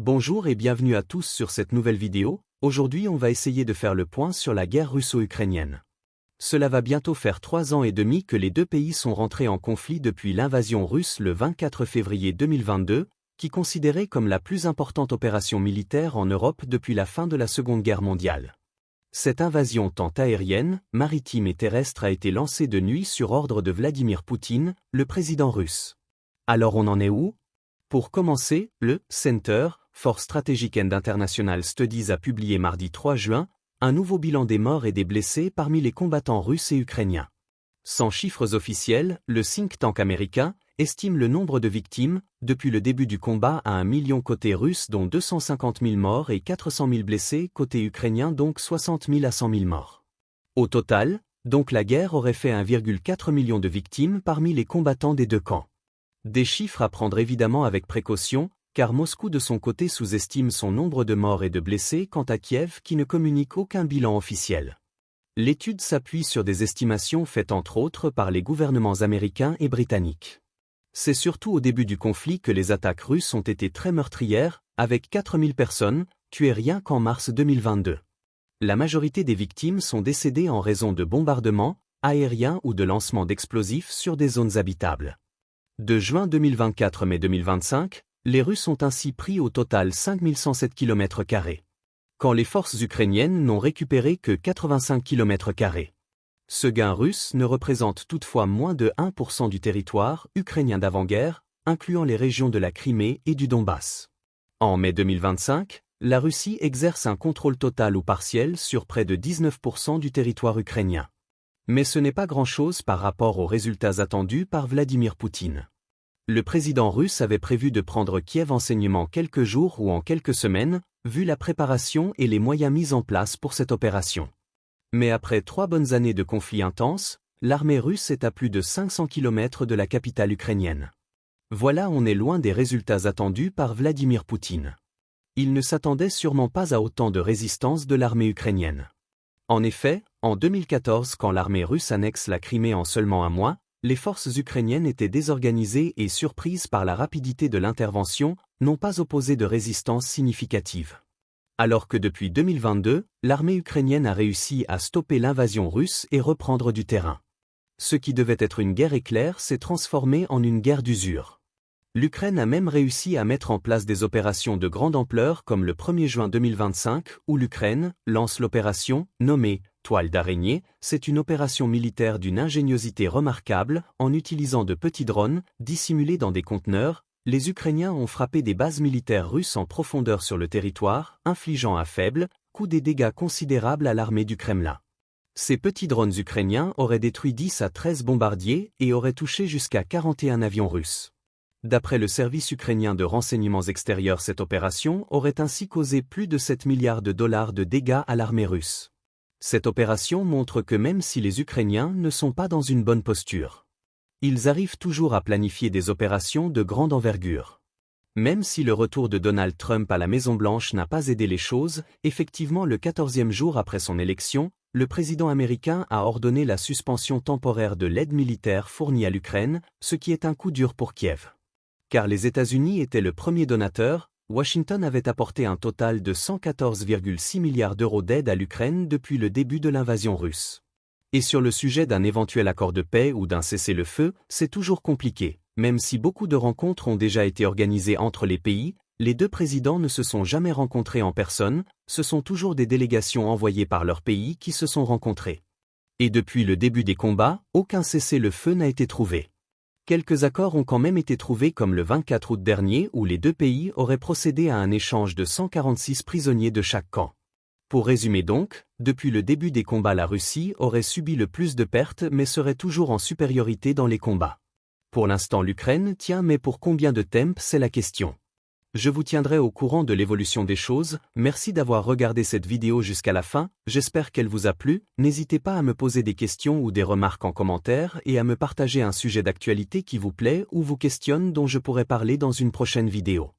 Bonjour et bienvenue à tous sur cette nouvelle vidéo. Aujourd'hui on va essayer de faire le point sur la guerre russo-ukrainienne. Cela va bientôt faire 3 ans et demi que les deux pays sont rentrés en conflit depuis l'invasion russe le 24 février 2022, qui est considérée comme la plus importante opération militaire en Europe depuis la fin de la Seconde Guerre mondiale. Cette invasion tant aérienne, maritime et terrestre a été lancée de nuit sur ordre de Vladimir Poutine, le président russe. Alors on en est où? Pour commencer, le Center for Strategic and International Studies a publié mardi 3 juin un nouveau bilan des morts et des blessés parmi les combattants russes et ukrainiens. Sans chiffres officiels, le think tank américain estime le nombre de victimes depuis le début du combat à 1 million côté russe, dont 250 000 morts et 400 000 blessés côté ukrainien, donc 60 000 à 100 000 morts. Au total, donc la guerre aurait fait 1,4 million de victimes parmi les combattants des deux camps. Des chiffres à prendre évidemment avec précaution, car Moscou de son côté sous-estime son nombre de morts et de blessés, quant à Kiev qui ne communique aucun bilan officiel. L'étude s'appuie sur des estimations faites entre autres par les gouvernements américains et britanniques. C'est surtout au début du conflit que les attaques russes ont été très meurtrières, avec 4000 personnes tuées rien qu'en mars 2022. La majorité des victimes sont décédées en raison de bombardements aériens ou de lancements d'explosifs sur des zones habitables. De juin 2024 à mai 2025, les Russes ont ainsi pris au total 5107 km², quand les forces ukrainiennes n'ont récupéré que 85 km². Ce gain russe ne représente toutefois moins de 1% du territoire ukrainien d'avant-guerre, incluant les régions de la Crimée et du Donbass. En mai 2025, la Russie exerce un contrôle total ou partiel sur près de 19% du territoire ukrainien. Mais ce n'est pas grand-chose par rapport aux résultats attendus par Vladimir Poutine. Le président russe avait prévu de prendre Kiev en saignement quelques jours ou en quelques semaines, vu la préparation et les moyens mis en place pour cette opération. Mais après 3 bonnes années de conflits intenses, l'armée russe est à plus de 500 km de la capitale ukrainienne. Voilà, on est loin des résultats attendus par Vladimir Poutine. Il ne s'attendait sûrement pas à autant de résistance de l'armée ukrainienne. En effet, en 2014, quand l'armée russe annexe la Crimée en seulement un mois, les forces ukrainiennes étaient désorganisées et surprises par la rapidité de l'intervention, n'ont pas opposé de résistance significative. Alors que depuis 2022, l'armée ukrainienne a réussi à stopper l'invasion russe et reprendre du terrain. Ce qui devait être une guerre éclair s'est transformé en une guerre d'usure. L'Ukraine a même réussi à mettre en place des opérations de grande ampleur comme le 1er juin 2025, où l'Ukraine lance l'opération, nommée Toile d'araignée. C'est une opération militaire d'une ingéniosité remarquable, en utilisant de petits drones, dissimulés dans des conteneurs. Les Ukrainiens ont frappé des bases militaires russes en profondeur sur le territoire, infligeant à faible coût des dégâts considérables à l'armée du Kremlin. Ces petits drones ukrainiens auraient détruit 10 à 13 bombardiers et auraient touché jusqu'à 41 avions russes. D'après le service ukrainien de renseignements extérieurs, cette opération aurait ainsi causé plus de 7 milliards de dollars de dégâts à l'armée russe. Cette opération montre que même si les Ukrainiens ne sont pas dans une bonne posture, ils arrivent toujours à planifier des opérations de grande envergure. Même si le retour de Donald Trump à la Maison-Blanche n'a pas aidé les choses, effectivement le 14e jour après son élection, le président américain a ordonné la suspension temporaire de l'aide militaire fournie à l'Ukraine, ce qui est un coup dur pour Kiev. Car les États-Unis étaient le premier donateur, Washington avait apporté un total de 114,6 milliards d'euros d'aide à l'Ukraine depuis le début de l'invasion russe. Et sur le sujet d'un éventuel accord de paix ou d'un cessez-le-feu, c'est toujours compliqué. Même si beaucoup de rencontres ont déjà été organisées entre les pays, les deux présidents ne se sont jamais rencontrés en personne, ce sont toujours des délégations envoyées par leur pays qui se sont rencontrées. Et depuis le début des combats, aucun cessez-le-feu n'a été trouvé. Quelques accords ont quand même été trouvés, comme le 24 août dernier où les deux pays auraient procédé à un échange de 146 prisonniers de chaque camp. Pour résumer donc, depuis le début des combats, la Russie aurait subi le plus de pertes mais serait toujours en supériorité dans les combats. Pour l'instant l'Ukraine tient, mais pour combien de temps, c'est la question. Je vous tiendrai au courant de l'évolution des choses. Merci d'avoir regardé cette vidéo jusqu'à la fin, j'espère qu'elle vous a plu. N'hésitez pas à me poser des questions ou des remarques en commentaire et à me partager un sujet d'actualité qui vous plaît ou vous questionne dont je pourrai parler dans une prochaine vidéo.